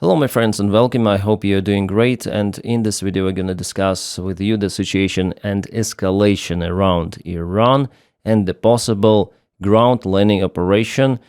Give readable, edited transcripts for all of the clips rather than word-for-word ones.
Hello my friends and welcome, I hope you're doing great, and in this video we're gonna discuss with you the situation and escalation around Iran and the possible ground landing operation.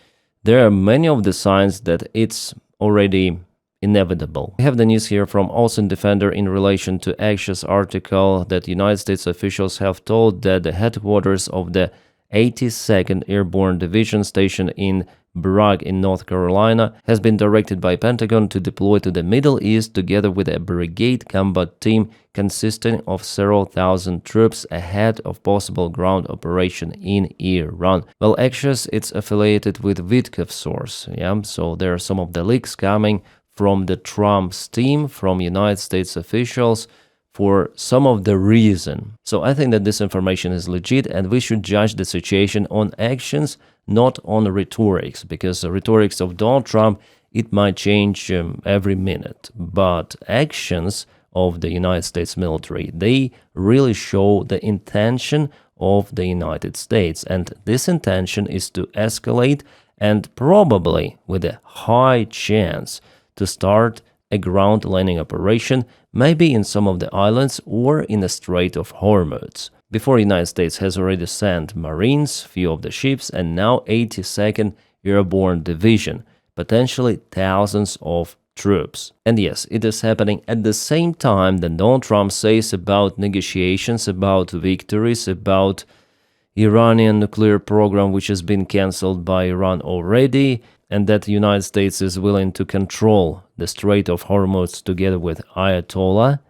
There are many of the signs that it's already inevitable. We have the news here from Olsen Defender in relation to Axios article that United States officials have told that the headquarters of the 82nd Airborne Division stationed in Bragg in North Carolina has been directed by Pentagon to deploy to the Middle East together with a brigade combat team consisting of several thousand troops ahead of possible ground operation in Iran. Well, Axios, it's affiliated with Witkoff source, so there are some of the leaks coming from the Trump's team, from United States officials, for some of the reason. So I think that this information is legit and we should judge the situation on actions, not on rhetorics, because the rhetorics of Donald Trump, it might change every minute. But actions of the United States military, they really show the intention of the United States. And this intention is to escalate and probably with a high chance to start a ground landing operation, maybe in some of the islands or in the Strait of Hormuz. Before, the United States has already sent Marines, few of the ships, and now 82nd Airborne Division, potentially thousands of troops. And yes, it is happening at the same time that Donald Trump says about negotiations, about victories, about Iranian nuclear program which has been cancelled by Iran already, and that the United States is willing to control the Strait of Hormuz together with Ayatollah,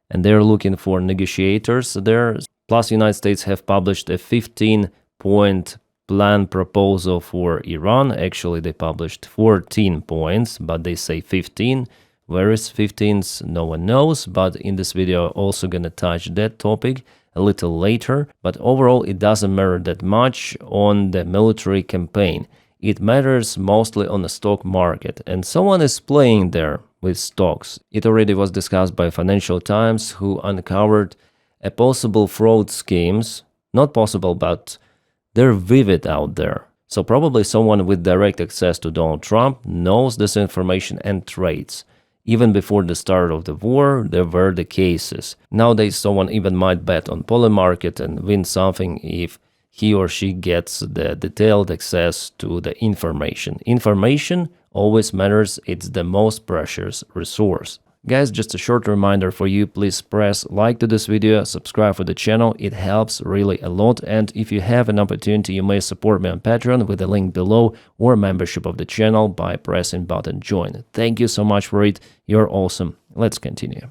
and they're looking for negotiators there. Plus, the United States have published a 15-point plan proposal for Iran. Actually, they published 14 points, but they say 15. Where is 15th? No one knows, but in this video, I'm also gonna touch that topic a little later. But overall, it doesn't matter that much on the military campaign. It matters mostly on the stock market, and someone is playing there with stocks. It already was discussed by Financial Times, who uncovered a possible fraud schemes. Not possible, but they're vivid out there. So probably someone with direct access to Donald Trump knows this information and trades. Even before the start of the war, there were the cases. Nowadays, someone even might bet on polymarket and win something if he or she gets the detailed access to the information. Information always matters, it's the most precious resource. Guys, just a short reminder for you, please press like to this video, subscribe for the channel, it helps really a lot, and if you have an opportunity, you may support me on Patreon with the link below, or membership of the channel by pressing button join. Thank you so much for it, you're awesome. Let's continue.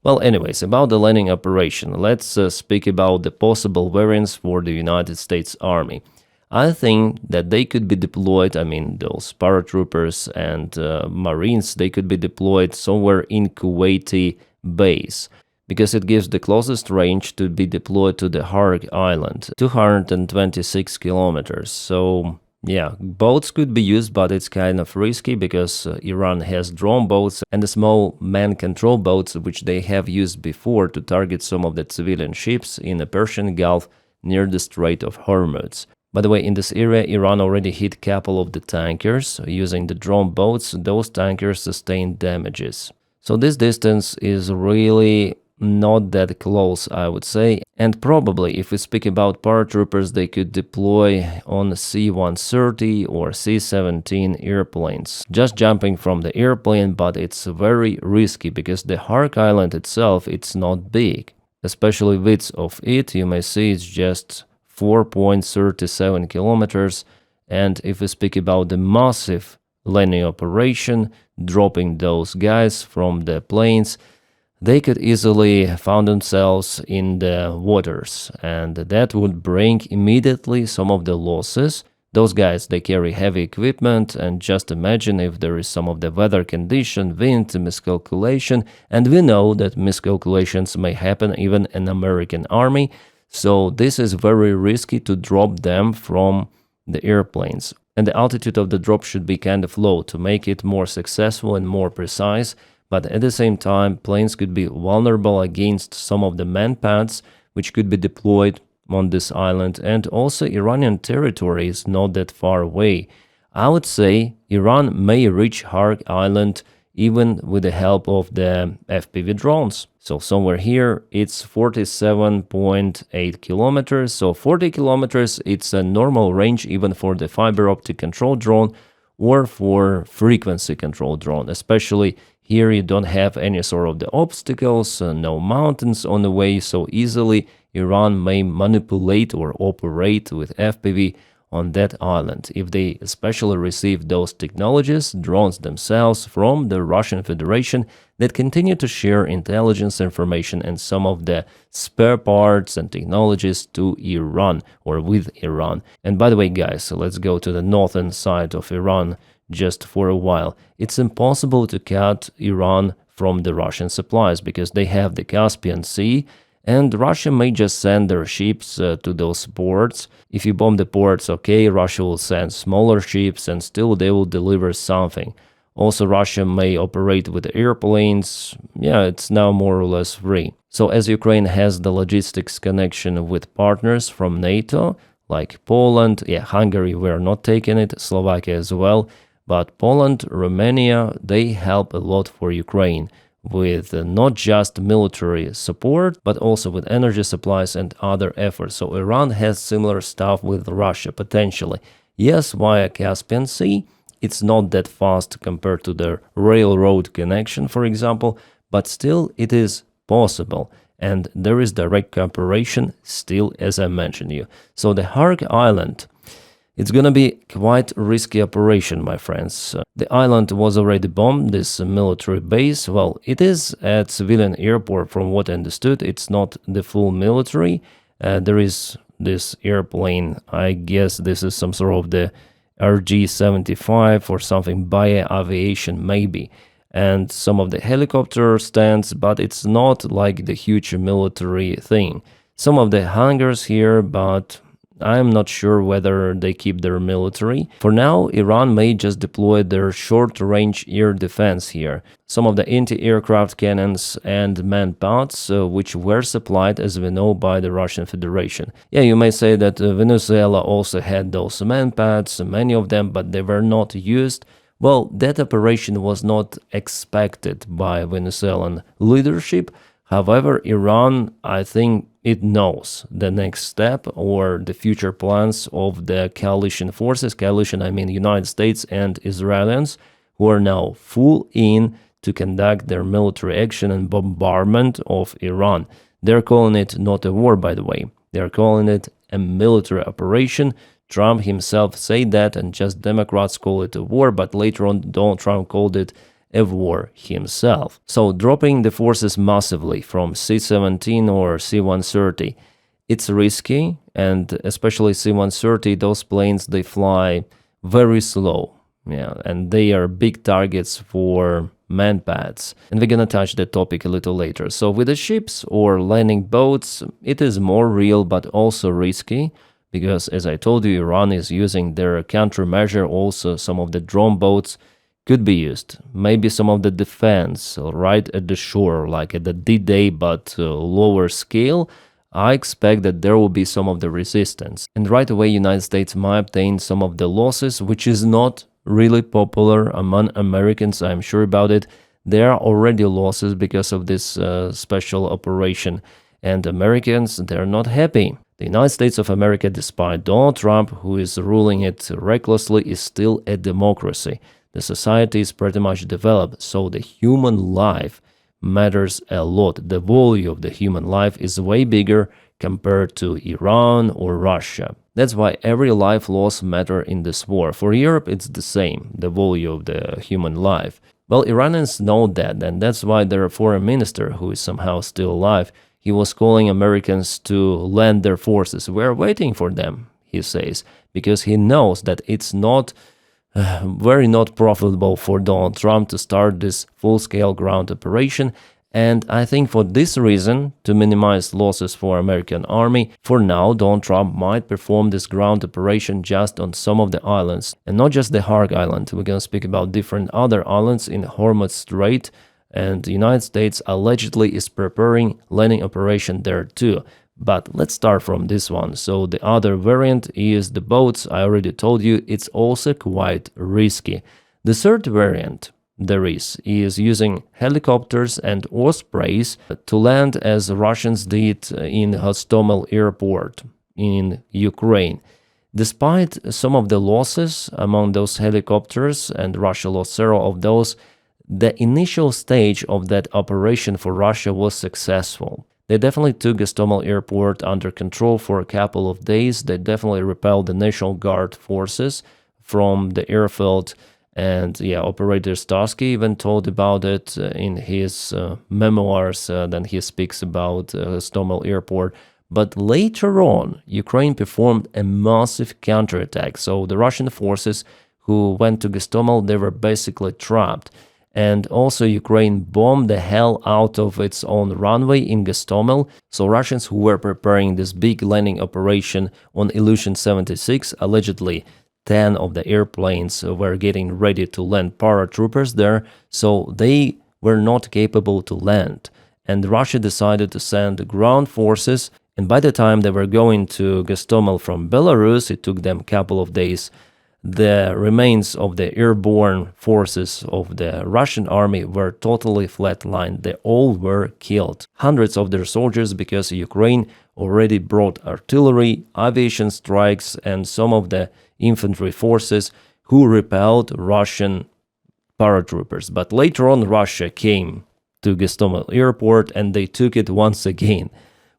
Well, anyways, about the landing operation, let's speak about the possible variants for the United States Army. I think that they could be deployed, those paratroopers and Marines, they could be deployed somewhere in Kuwaiti base, because it gives the closest range to be deployed to the Khark island, 226 kilometers. So yeah, boats could be used, but it's kind of risky because Iran has drone boats and the small man-control boats which they have used before to target some of the civilian ships in the Persian Gulf near the Strait of Hormuz. By the way, in this area, Iran already hit a couple of the tankers. Using the drone boats, those tankers sustained damages. So this distance is really not that close, I would say, and probably if we speak about paratroopers, they could deploy on C-130 or C-17 airplanes, just jumping from the airplane, but it's very risky because the Khark island itself, it's not big, especially width of it, you may see it's just 4.37 kilometers, and if we speak about the massive landing operation, dropping those guys from the planes, they could easily find themselves in the waters, and that would bring immediately some of the losses. Those guys, they carry heavy equipment, and just imagine if there is some of the weather condition, wind, miscalculation, and we know that miscalculations may happen even in American army, so this is very risky to drop them from the airplanes. And the altitude of the drop should be kind of low to make it more successful and more precise. But at the same time, planes could be vulnerable against some of the manpads which could be deployed on this island, and also Iranian territory is not that far away. I would say Iran may reach Khark Island even with the help of the FPV drones. So somewhere here, it's 47.8 kilometers. So 40 kilometers, it's a normal range even for the fiber optic control drone or for frequency control drone. Especially here, you don't have any sort of the obstacles, no mountains on the way, so easily Iran may manipulate or operate with FPV on that island if they especially receive those technologies, drones themselves, from the Russian Federation that continue to share intelligence information and some of the spare parts and technologies to Iran or with Iran. And by the way, guys, let's go to the northern side of Iran just for a while. It's impossible to cut Iran from the Russian supplies because they have the Caspian Sea, and Russia may just send their ships to those ports. If you bomb the ports, okay, Russia will send smaller ships and still they will deliver something. Also, Russia may operate with airplanes. Yeah, it's now more or less free. So as Ukraine has the logistics connection with partners from NATO, like Poland, Hungary, we're not taking it, Slovakia as well, but Poland, Romania, they help a lot for Ukraine with not just military support, but also with energy supplies and other efforts. So Iran has similar stuff with Russia, potentially. Yes, via Caspian Sea, it's not that fast compared to the railroad connection, for example, but still it is possible. And there is direct cooperation still, as I mentioned you. So the Khark Island, it's gonna be quite risky operation, my friends. The island was already bombed, this military base. Well, it is a civilian airport from what I understood. It's not the full military. There is this airplane, I guess this is some sort of the RG-75 or something, by Aviation maybe. And some of the helicopter stands, but it's not like the huge military thing. Some of the hangars here, but I'm not sure whether they keep their military. For now, Iran may just deploy their short-range air defense here. Some of the anti-aircraft cannons and man-pads, which were supplied, as we know, by the Russian Federation. Yeah, you may say that Venezuela also had those man-pads, many of them, but they were not used. Well, that operation was not expected by Venezuelan leadership. However, Iran, I think it knows the next step or the future plans of the coalition forces. Coalition, I mean United States and Israelis, who are now full in to conduct their military action and bombardment of Iran. They're calling it not a war, by the way. They're calling it a military operation. Trump himself said that, and just Democrats call it a war, but later on Donald Trump called it a war himself. So dropping the forces massively from C-17 or C-130, it's risky, and especially C-130, those planes, they fly very slow. Yeah, and they are big targets for man-pads. And we're gonna touch that topic a little later. So with the ships or landing boats, it is more real but also risky, because as I told you, Iran is using their countermeasure. Also, some of the drone boats could be used. Maybe some of the defense right at the shore, like at the D-Day, but lower scale. I expect that there will be some of the resistance. And right away, United States might obtain some of the losses, which is not really popular among Americans, I'm sure about it. There are already losses because of this special operation. And Americans, they're not happy. The United States of America, despite Donald Trump, who is ruling it recklessly, is still a democracy. The society is pretty much developed, so the human life matters a lot. The value of the human life is way bigger compared to Iran or Russia. That's why every life loss matters in this war. For Europe, it's the same, the value of the human life. Well, Iranians know that, and that's why their foreign minister, who is somehow still alive, he was calling Americans to land their forces. We're waiting for them, he says, because he knows that it's not very not profitable for Donald Trump to start this full-scale ground operation. And I think for this reason, to minimize losses for American army, for now Donald Trump might perform this ground operation just on some of the islands, and not just the Khark Island. We're going to speak about different other islands in Hormuz Strait, and the United States allegedly is preparing landing operation there too. But let's start from this one. So the other variant is the boats. I already told you it's also quite risky. The third variant, there is using helicopters and ospreys to land as Russians did in Hostomel airport in Ukraine. Despite some of the losses among those helicopters, and Russia lost several of those, the initial stage of that operation for Russia was successful. They definitely took Hostomel airport under control for a couple of days. They definitely repelled the National Guard forces from the airfield. And yeah, Operator Starsky even told about it in his memoirs. Then he speaks about Hostomel airport. But later on, Ukraine performed a massive counterattack. So the Russian forces who went to Hostomel, they were basically trapped. And also Ukraine bombed the hell out of its own runway in Hostomel. So Russians who were preparing this big landing operation on Ilyushin 76, allegedly 10 of the airplanes were getting ready to land paratroopers there, so they were not capable to land. And Russia decided to send ground forces, and by the time they were going to Hostomel from Belarus, it took them a couple of days, the remains of the airborne forces of the Russian army were totally flatlined. They all were killed. Hundreds of their soldiers, because Ukraine already brought artillery, aviation strikes, and some of the infantry forces who repelled Russian paratroopers. But later on, Russia came to Hostomel airport and they took it once again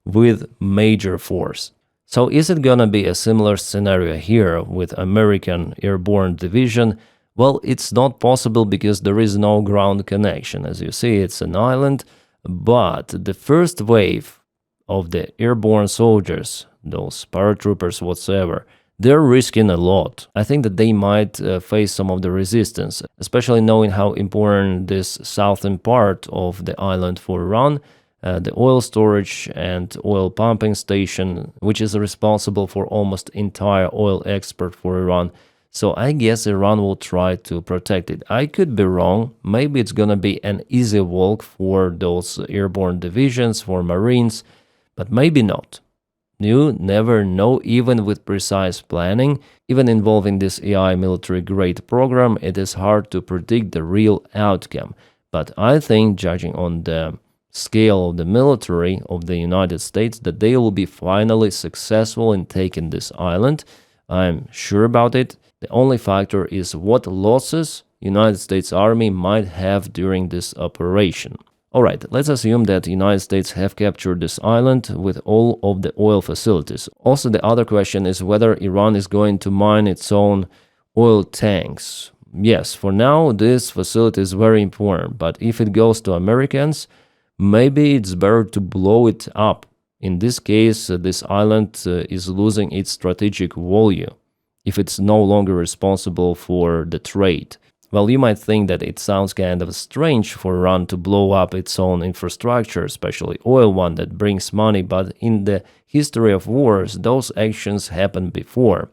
with major force. So is it gonna be a similar scenario here with American Airborne Division? Well, it's not possible because there is no ground connection. As you see, it's an island, but the first wave of the airborne soldiers, those paratroopers whatsoever, they're risking a lot. I think that they might face some of the resistance, especially knowing how important this southern part of the island for Iran, the oil storage and oil pumping station, which is responsible for almost entire oil export for Iran. So I guess Iran will try to protect it. I could be wrong. Maybe it's gonna be an easy walk for those airborne divisions, for Marines, but maybe not. You never know, even with precise planning, even involving this AI military-grade program, it is hard to predict the real outcome. But I think, judging on the scale of the military of the United States, that they will be finally successful in taking this island. I'm sure about it. The only factor is what losses United States Army might have during this operation. Alright, let's assume that the United States have captured this island with all of the oil facilities. Also, the other question is whether Iran is going to mine its own oil tanks. Yes, for now this facility is very important, but if it goes to Americans, maybe it's better to blow it up. In this case, this island is losing its strategic value if it's no longer responsible for the trade. Well, you might think that it sounds kind of strange for Iran to blow up its own infrastructure, especially oil one that brings money, but in the history of wars, those actions happened before.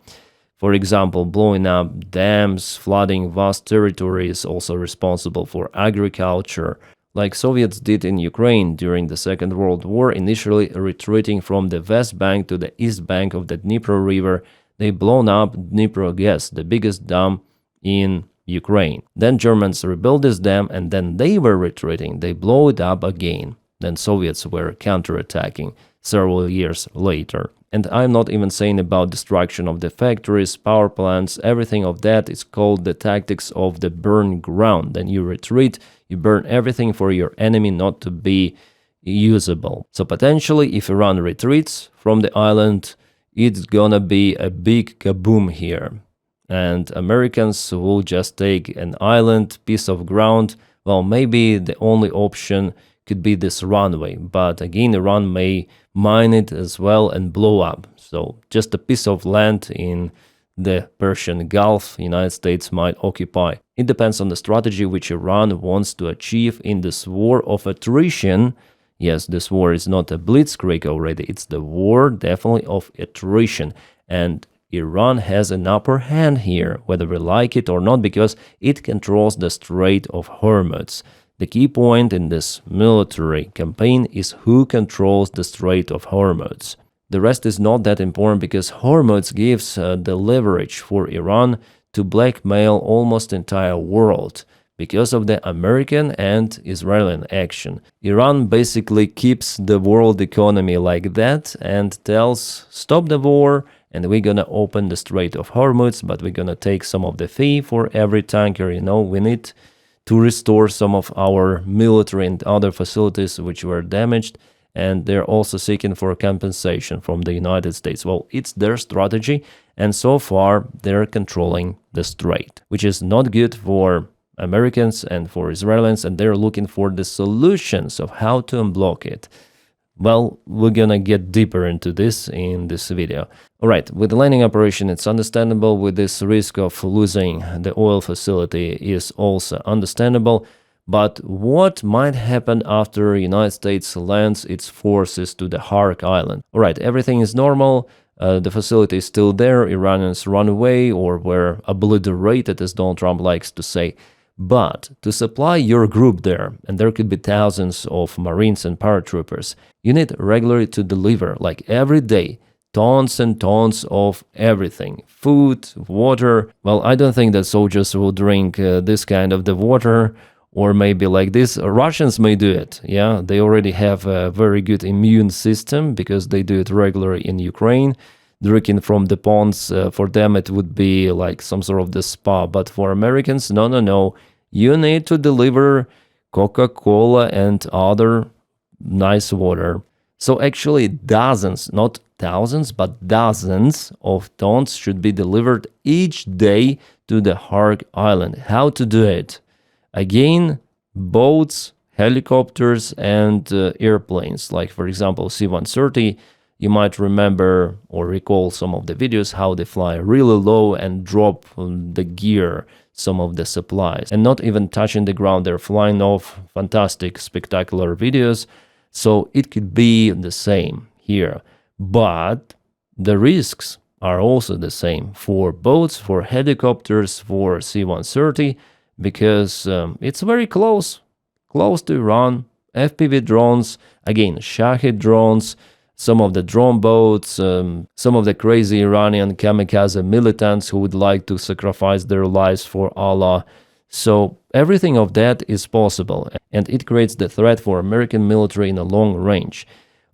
For example, blowing up dams, flooding vast territories, also responsible for agriculture, like Soviets did in Ukraine during the Second World War, initially retreating from the west bank to the east bank of the Dnipro River. They blown up Dnipro GAS, the biggest dam in Ukraine. Then Germans rebuilt this dam and then they were retreating. They blew it up again. Then Soviets were counterattacking several years later. And I'm not even saying about destruction of the factories, power plants, everything of that is called the tactics of the burn ground. Then you retreat, you burn everything for your enemy not to be usable. So potentially if Iran retreats from the island, it's gonna be a big kaboom here. And Americans will just take an island, piece of ground. Well, maybe the only option could be this runway, but again, Iran may mine it as well and blow up. So just a piece of land in the Persian Gulf, United States might occupy. It depends on the strategy which Iran wants to achieve in this war of attrition. Yes, this war is not a blitzkrieg already, it's the war definitely of attrition. And Iran has an upper hand here, whether we like it or not, because it controls the Strait of Hormuz. The key point in this military campaign is who controls the Strait of Hormuz. The rest is not that important because Hormuz gives the leverage for Iran to blackmail almost entire world. because of the American and Israeli action. Iran basically keeps the world economy like that and tells, stop the war, and we're gonna open the Strait of Hormuz, but we're gonna take some of the fee for every tanker. We need to restore some of our military and other facilities which were damaged, and they're also seeking for compensation from the United States. Well, it's their strategy, and so far they're controlling the strait, which is not good for Americans and for Israelis, and they're looking for the solutions of how to unblock it. Well, we're gonna get deeper into this in this video. Alright, with the landing operation, it's understandable. With this risk of losing the oil facility is also understandable. But what might happen after the United States lands its forces to the Khark island? Alright, everything is normal. The facility is still there. Iranians run away or were obliterated, as Donald Trump likes to say. But to supply your group there, and there could be thousands of Marines and paratroopers, you need regularly to deliver, like every day, tons and tons of everything. Food, water. Well, I don't think that soldiers will drink this kind of the water, or maybe like this. Russians may do it, yeah? They already have a very good immune system because they do it regularly in Ukraine. Drinking from the ponds, for them it would be like some sort of the spa, but for Americans, no. You need to deliver Coca-Cola and other nice water. So actually dozens, not thousands, but dozens of tons should be delivered each day to the Khark island. How to do it? Again, boats, helicopters, and airplanes, like for example C-130. You might remember or recall some of the videos how they fly really low and drop the gear, some of the supplies, and not even touching the ground. They're flying off. Fantastic, spectacular videos. So it could be the same here. But the risks are also the same for boats, for helicopters, for C-130, because it's very close to Iran. FPV drones, again, Shahid drones, some of the drone boats, some of the crazy Iranian kamikaze militants who would like to sacrifice their lives for Allah. So everything of that is possible, and it creates the threat for American military in a long range.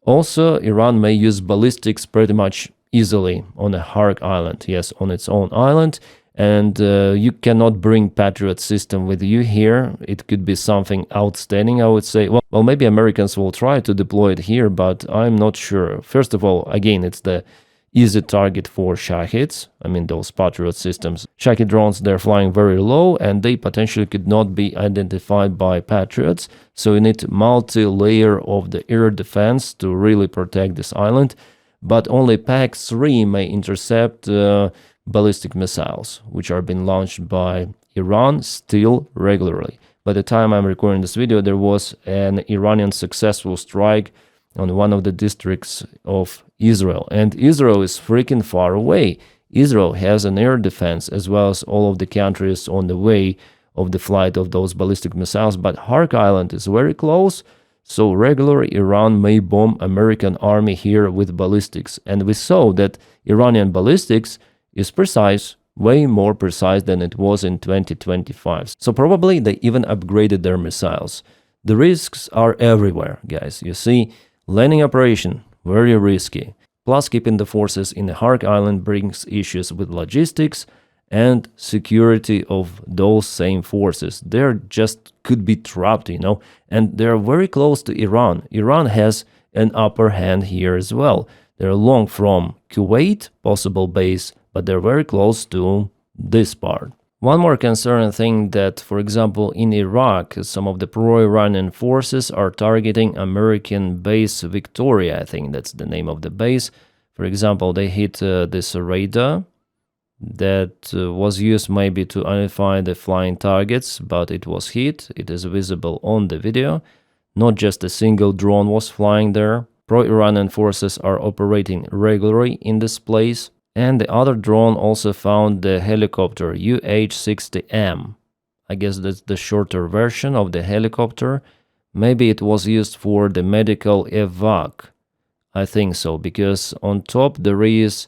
Also, Iran may use ballistics pretty much easily on a Khark island, yes, on its own island, and you cannot bring Patriot system with you here. It could be something outstanding, I would say. Well, maybe Americans will try to deploy it here, but I'm not sure. First of all, again, it's the easy target for Shahids. I mean, those Patriot systems. Shahid drones, they're flying very low, and they potentially could not be identified by Patriots. So you need multi-layer of the air defense to really protect this island. But only PAC-3 may intercept ballistic missiles, which are being launched by Iran still regularly. By the time I'm recording this video, there was an Iranian successful strike on one of the districts of Israel. And Israel is freaking far away. Israel has an air defense as well as all of the countries on the way of the flight of those ballistic missiles. But Khark Island is very close, so regularly Iran may bomb American army here with ballistics. And we saw that Iranian ballistics is precise, way more precise than it was in 2025. So probably they even upgraded their missiles. The risks are everywhere, guys. You see, landing operation, very risky. Plus, keeping the forces in the Khark Island brings issues with logistics and security of those same forces. They just could be trapped, and they're very close to Iran. Iran has an upper hand here as well. They're long from Kuwait, possible base, but they're very close to this part. One more concerning thing that, for example, in Iraq, some of the pro-Iranian forces are targeting American base Victoria. I think that's the name of the base. For example, they hit this radar that was used maybe to identify the flying targets, but it was hit. It is visible on the video. Not just a single drone was flying there. Pro-Iranian forces are operating regularly in this place. And the other drone also found the helicopter UH-60M. I guess that's the shorter version of the helicopter. Maybe it was used for the medical evac. I think so, because on top there is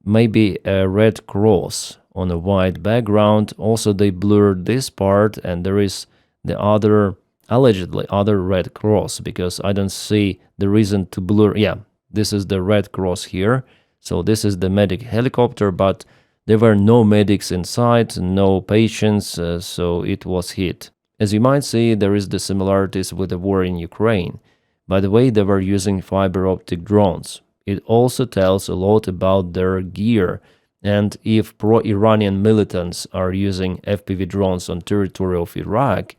maybe a red cross on a white background. Also, they blurred this part, and there is the other, allegedly, other red cross, because I don't see the reason to blur. Yeah, this is the red cross here. So this is the medic helicopter, but there were no medics inside, no patients, so it was hit. As you might see, there is the similarities with the war in Ukraine. By the way, they were using fiber optic drones. It also tells a lot about their gear, and if pro-Iranian militants are using FPV drones on territory of Iraq,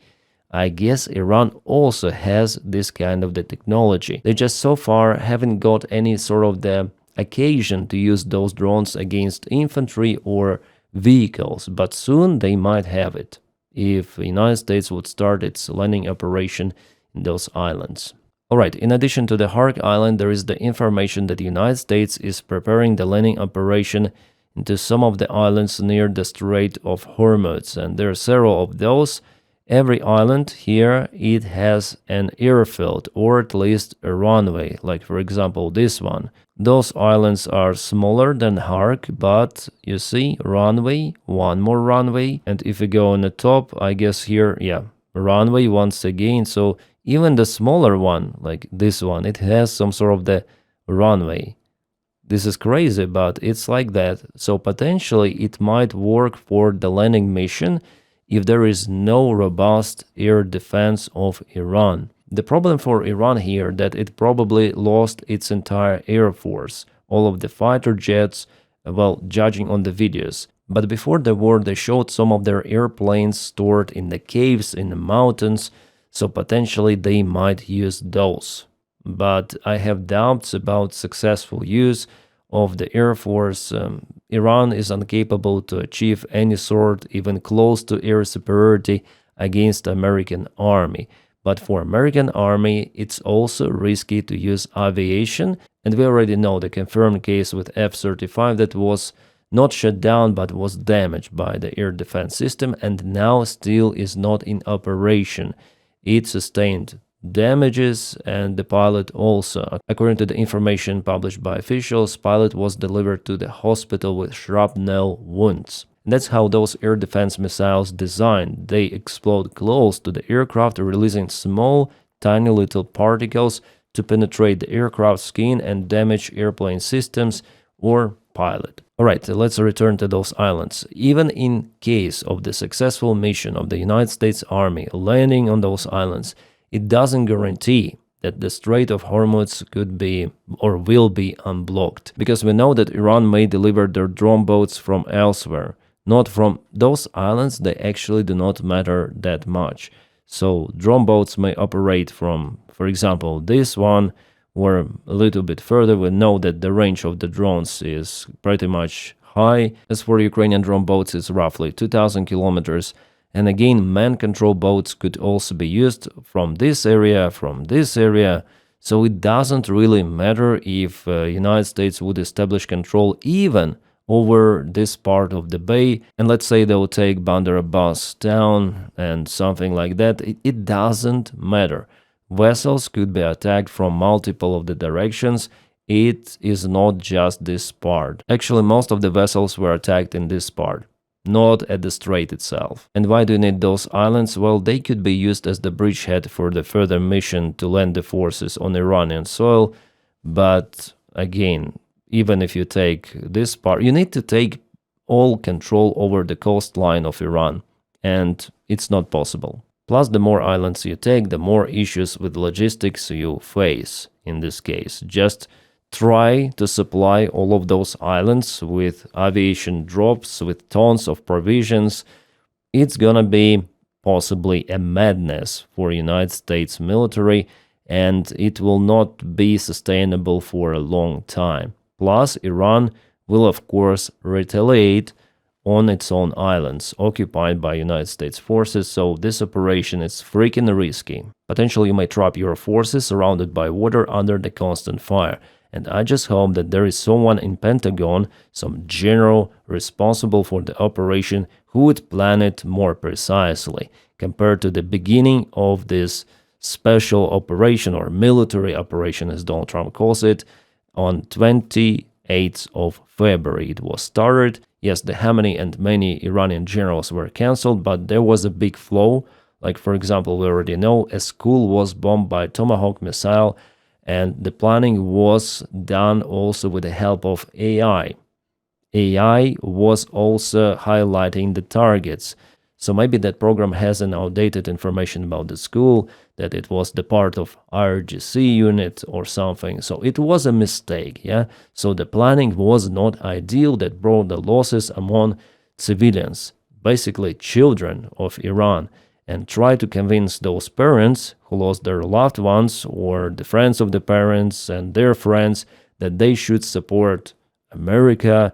I guess Iran also has this kind of the technology. They just so far haven't got any sort of the occasion to use those drones against infantry or vehicles, but soon they might have it if the United States would start its landing operation in those islands. Alright, in addition to the Khark island, there is the information that the United States is preparing the landing operation into some of the islands near the Strait of Hormuz, and there are several of those. Every island here, it has an airfield or at least a runway, like for example this one. Those islands are smaller than Khark, but you see, runway, one more runway, and if you go on the top, I guess here, yeah, runway once again. So even the smaller one, like this one, it has some sort of the runway. This is crazy, but it's like that. So potentially it might work for the landing mission if there is no robust air defense of Iran. The problem for Iran here that it probably lost its entire air force, all of the fighter jets, well, judging on the videos. But before the war, they showed some of their airplanes stored in the caves in the mountains, so potentially they might use those. But I have doubts about successful use of the Air Force. Iran is incapable to achieve any sort, even close to air superiority against the American army. But for American army, it's also risky to use aviation, and we already know the confirmed case with F-35 that was not shut down but was damaged by the air defense system and now still is not in operation. It sustained damages and the pilot also. According to the information published by officials, pilot was delivered to the hospital with shrapnel wounds. That's how those air defense missiles designed. They explode close to the aircraft, releasing small, tiny little particles to penetrate the aircraft skin and damage airplane systems or pilot. Alright, let's return to those islands. Even in case of the successful mission of the United States Army landing on those islands, it doesn't guarantee that the Strait of Hormuz could be or will be unblocked, because we know that Iran may deliver their drone boats from elsewhere, not from those islands. They actually do not matter that much. So drone boats may operate from, for example, this one, or a little bit further. We know that the range of the drones is pretty much high. As for Ukrainian drone boats, it's roughly 2,000 kilometers. And again, man-control boats could also be used from this area, So it doesn't really matter if United States would establish control even over this part of the bay. And let's say they'll take Bandar Abbas down and something like that. It doesn't matter. Vessels could be attacked from multiple of the directions. It is not just this part. Actually, most of the vessels were attacked in this part, not at the strait itself. And why do you need those islands? Well, they could be used as the bridgehead for the further mission to land the forces on Iranian soil. But again, even if you take this part, you need to take all control over the coastline of Iran, and it's not possible. Plus, the more islands you take, the more issues with logistics you face in this case. Just try to supply all of those islands with aviation drops, with tons of provisions. It's gonna be possibly a madness for United States military, and it will not be sustainable for a long time. Plus, Iran will of course retaliate on its own islands occupied by United States forces, so this operation is freaking risky. Potentially you may trap your forces surrounded by water under the constant fire. And I just hope that there is someone in Pentagon, some general responsible for the operation, who would plan it more precisely compared to the beginning of this special operation or military operation, as Donald Trump calls it, on 20 8th of February it was started. Yes, the Khamenei and many Iranian generals were cancelled, but there was a big flow. Like, for example, we already know a school was bombed by Tomahawk missile, and the planning was done also with the help of AI. AI was also highlighting the targets. So maybe that program has an outdated information about the school, that it was the part of RGC unit or something. So it was a mistake, yeah? So the planning was not ideal, that brought the losses among civilians, basically children of Iran, and try to convince those parents who lost their loved ones or the friends of the parents and their friends that they should support America.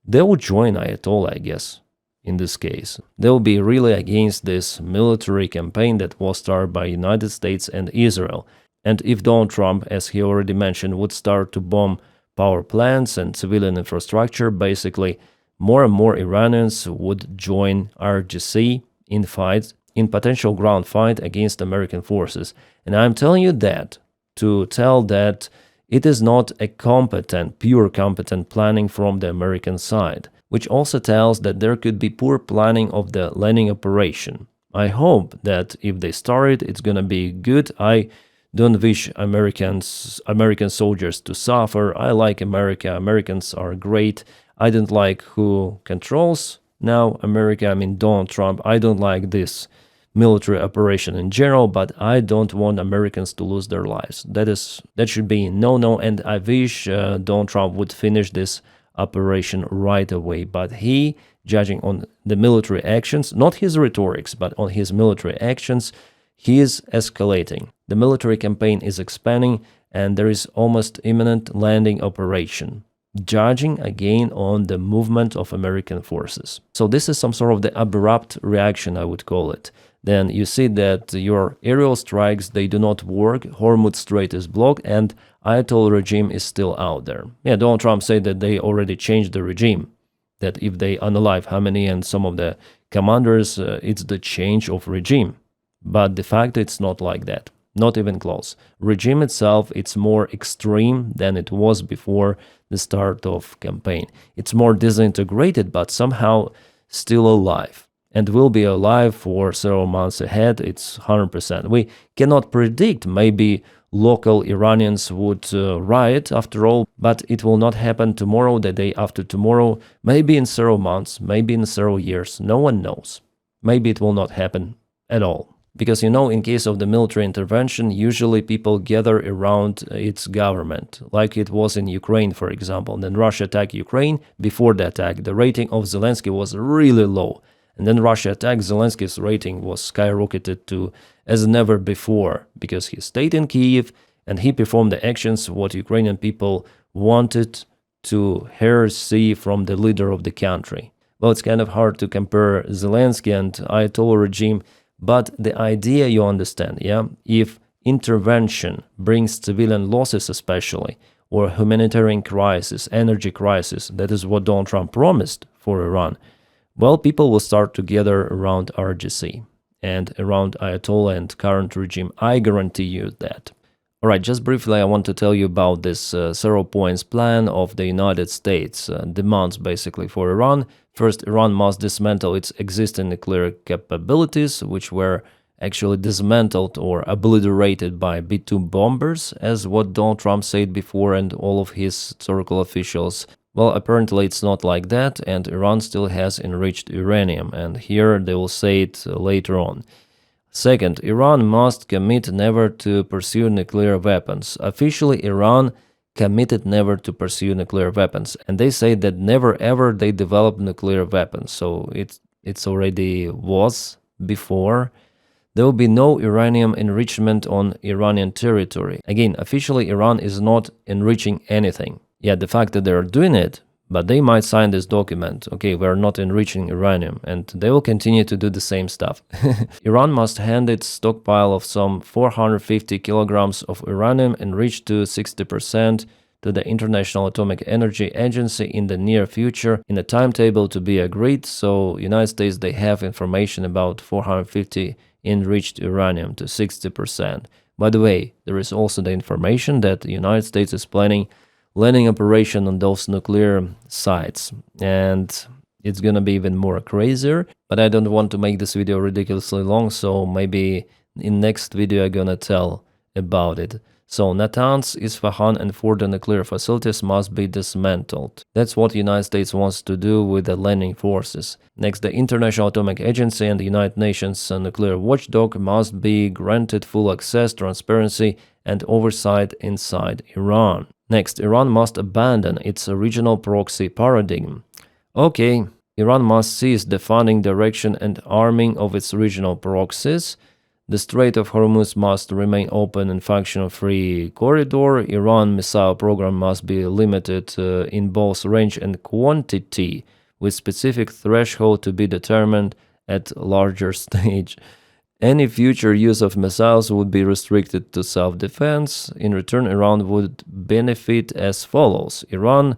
They will join Ayatollah, I guess, in this case. They will be really against this military campaign that was started by United States and Israel. And if Donald Trump, as he already mentioned, would start to bomb power plants and civilian infrastructure, basically more and more Iranians would join RGC in fights, in potential ground fight against American forces. And I'm telling you that to tell that it is not a pure competent planning from the American side, which also tells that there could be poor planning of the landing operation. I hope that if they start it, it's gonna be good. I don't wish American soldiers to suffer. I like America. Americans are great. I don't like who controls now America. I mean, Donald Trump. I don't like this military operation in general, but I don't want Americans to lose their lives. That should be no, and I wish Donald Trump would finish this operation right away. But he, judging on the military actions, not his rhetorics, but on his military actions, he is escalating. The military campaign is expanding, and there is almost imminent landing operation, judging again on the movement of American forces. So this is some sort of the abrupt reaction, I would call it. Then you see that your aerial strikes, they do not work, Hormuz Strait is blocked, and Ayatollah regime is still out there. Yeah, Donald Trump said that they already changed the regime, that if they unalive Khamenei and some of the commanders, it's the change of regime. But de facto, it's not like that, not even close. Regime itself, it's more extreme than it was before the start of campaign. It's more disintegrated, but somehow still alive, and will be alive for several months ahead. It's 100%. We cannot predict. Maybe local Iranians would riot after all, but it will not happen tomorrow, the day after tomorrow, maybe in several months, maybe in several years. No one knows. Maybe it will not happen at all. Because, you know, in case of the military intervention, usually people gather around its government, like it was in Ukraine, for example. And then Russia attacked Ukraine. Before the attack, the rating of Zelensky was really low. And then Russia attacked, Zelensky's rating was skyrocketed to as never before, because he stayed in Kyiv and he performed the actions what Ukrainian people wanted to see from the leader of the country. Well, it's kind of hard to compare Zelensky and Ayatollah regime, but the idea you understand, yeah? If intervention brings civilian losses especially, or humanitarian crisis, energy crisis, that is what Donald Trump promised for Iran, well, people will start to gather around RGC and around Ayatollah and current regime. I guarantee you that. Alright, just briefly I want to tell you about this 0 points plan of the United States, demands basically for Iran. First, Iran must dismantle its existing nuclear capabilities, which were actually dismantled or obliterated by B-2 bombers, as what Donald Trump said before and all of his historical officials. Well, apparently it's not like that, and Iran still has enriched uranium, and here they will say it later on. Second, Iran must commit never to pursue nuclear weapons. Officially, Iran committed never to pursue nuclear weapons, and they say that never ever they develop nuclear weapons, so it's already was before. There will be no uranium enrichment on Iranian territory. Again, officially Iran is not enriching anything. Yeah, the fact that they're doing it, but they might sign this document, okay, we're not enriching uranium, and they will continue to do the same stuff. Iran must hand its stockpile of some 450 kilograms of uranium enriched to 60% to the International Atomic Energy Agency in the near future in a timetable to be agreed. So United States, they have information about 450 enriched uranium to 60%. By the way, there is also the information that the United States is planning landing operation on those nuclear sites. And it's gonna be even more crazier, but I don't want to make this video ridiculously long, so maybe in next video I'm gonna tell about it. So Natanz, Isfahan and Fordo nuclear facilities must be dismantled. That's what the United States wants to do with the landing forces. Next, the International Atomic Agency and the United Nations nuclear watchdog must be granted full access, transparency and oversight inside Iran. Next, Iran must abandon its original proxy paradigm. Okay, Iran must cease the funding, direction and arming of its regional proxies. The Strait of Hormuz must remain open and function-free corridor. Iran missile program must be limited in both range and quantity, with specific threshold to be determined at larger stage. Any future use of missiles would be restricted to self-defense. In return, Iran would benefit as follows. Iran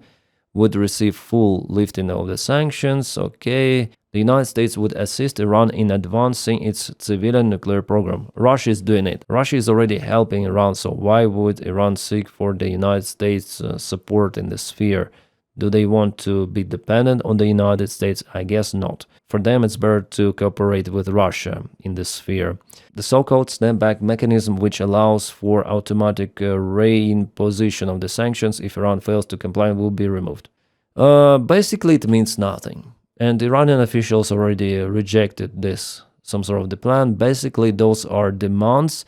would receive full lifting of the sanctions. Okay. The United States would assist Iran in advancing its civilian nuclear program. Russia is doing it. Russia is already helping Iran, so why would Iran seek for the United States support in the sphere? Do they want to be dependent on the United States? I guess not. For them, it's better to cooperate with Russia in this sphere. The so-called snapback mechanism, which allows for automatic reimposition of the sanctions if Iran fails to comply, will be removed. Basically, it means nothing. And Iranian officials already rejected this, some sort of the plan. Basically, those are demands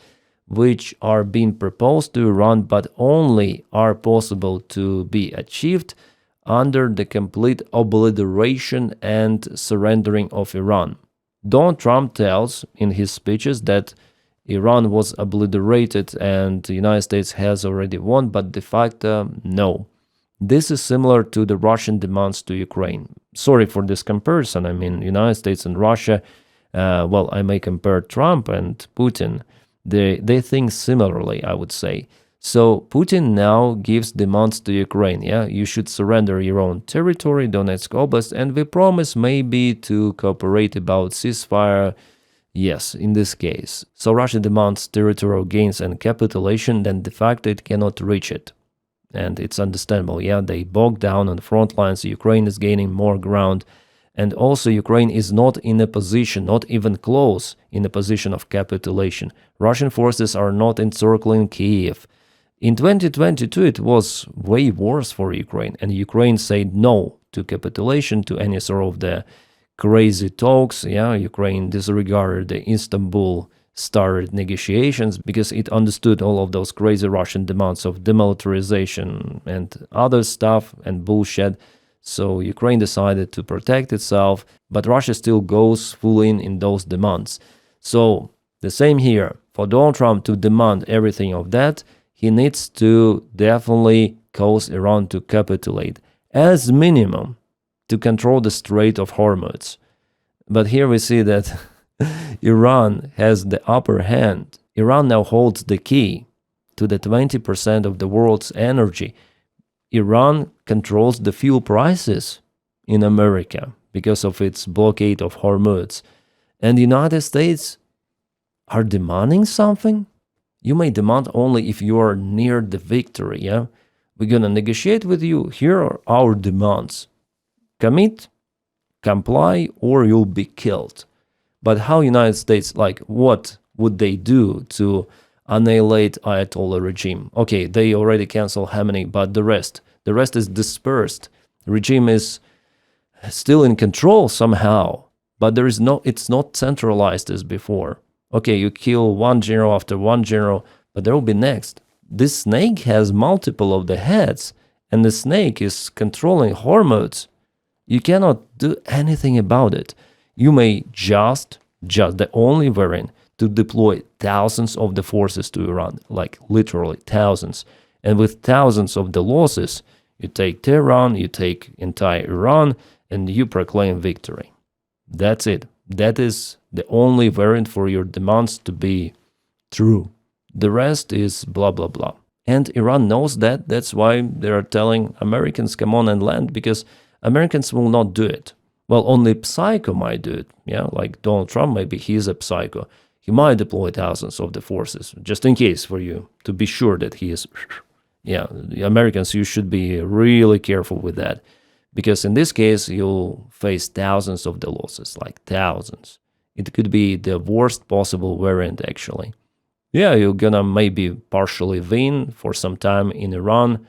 which are being proposed to Iran, but only are possible to be achieved under the complete obliteration and surrendering of Iran. Donald Trump tells in his speeches that Iran was obliterated and the United States has already won, but de facto, no. This is similar to the Russian demands to Ukraine. Sorry for this comparison. I mean, United States and Russia, well, I may compare Trump and Putin. They think similarly, I would say. So Putin now gives demands to Ukraine. Yeah, you should surrender your own territory, Donetsk Oblast, and we promise maybe to cooperate about ceasefire. Yes, in this case. So Russia demands territorial gains and capitulation, then de facto it cannot reach it. And it's understandable, yeah, they bogged down on the front lines, Ukraine is gaining more ground, and also Ukraine is not in a position, not even close, in a position of capitulation. Russian forces are not encircling Kiev. In 2022, it was way worse for Ukraine, and Ukraine said no to capitulation, to any sort of the crazy talks, yeah, Ukraine disregarded the Istanbul started negotiations because it understood all of those crazy Russian demands of demilitarization and other stuff and bullshit. So Ukraine decided to protect itself, but Russia still goes full in those demands. So the same here. For Donald Trump to demand everything of that, he needs to definitely cause Iran to capitulate, as minimum, to control the Strait of Hormuz. But here we see that Iran has the upper hand. Iran now holds the key to the 20% of the world's energy. Iran controls the fuel prices in America because of its blockade of Hormuz. And the United States are demanding something? You may demand only if you are near the victory, yeah? We're gonna negotiate with you. Here are our demands. Commit, comply, or you'll be killed. But how United States, like, what would they do to annihilate Ayatollah regime? Okay, they already canceled Khamenei, but the rest is dispersed. The regime is still in control somehow, but it's not centralized as before. Okay, you kill one general after one general, but there will be next. This snake has multiple of the heads, and the snake is controlling Hormuz. You cannot do anything about it. You may just the only variant to deploy thousands of the forces to Iran, like literally thousands. And with thousands of the losses, you take Tehran, you take entire Iran, and you proclaim victory. That's it. That is the only variant for your demands to be true. The rest is blah, blah, blah. And Iran knows that. That's why they are telling Americans, come on and land, because Americans will not do it. Well, only psycho might do it, yeah, like Donald Trump, maybe he's a psycho. He might deploy thousands of the forces, just in case for you, to be sure that he is Yeah, the Americans, you should be really careful with that, because in this case you'll face thousands of the losses, like thousands. It could be the worst possible variant actually. Yeah, you're gonna maybe partially win for some time in Iran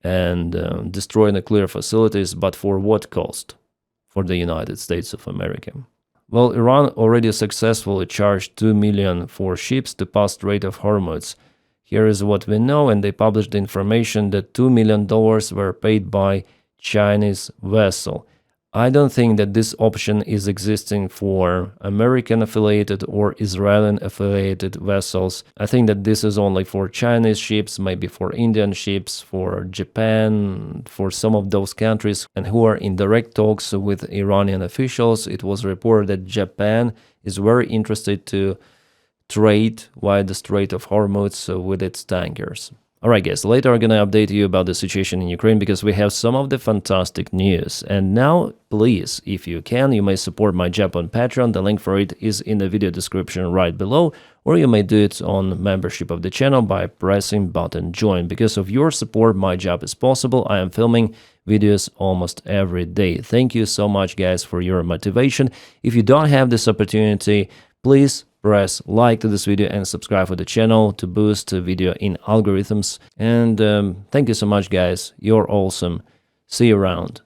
and destroy nuclear facilities, but for what cost? For the United States of America. Well, Iran already successfully charged 2 million for ships to pass Strait of Hormuz. Here is what we know, and they published the information that $2 million were paid by Chinese vessel. I don't think that this option is existing for American affiliated or Israeli affiliated vessels. I think that this is only for Chinese ships, maybe for Indian ships, for Japan, for some of those countries and who are in direct talks with Iranian officials. It was reported that Japan is very interested to trade via the Strait of Hormuz with its tankers. Alright guys, later I'm gonna update you about the situation in Ukraine because we have some of the fantastic news. And now, please, if you can, you may support my job on Patreon. The link for it is in the video description right below, or you may do it on membership of the channel by pressing button join. Because of your support, my job is possible. I am filming videos almost every day. Thank you so much guys for your motivation. If you don't have this opportunity, please press like to this video and subscribe for the channel to boost the video in algorithms. And thank you so much guys, you're awesome. See you around.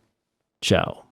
Ciao.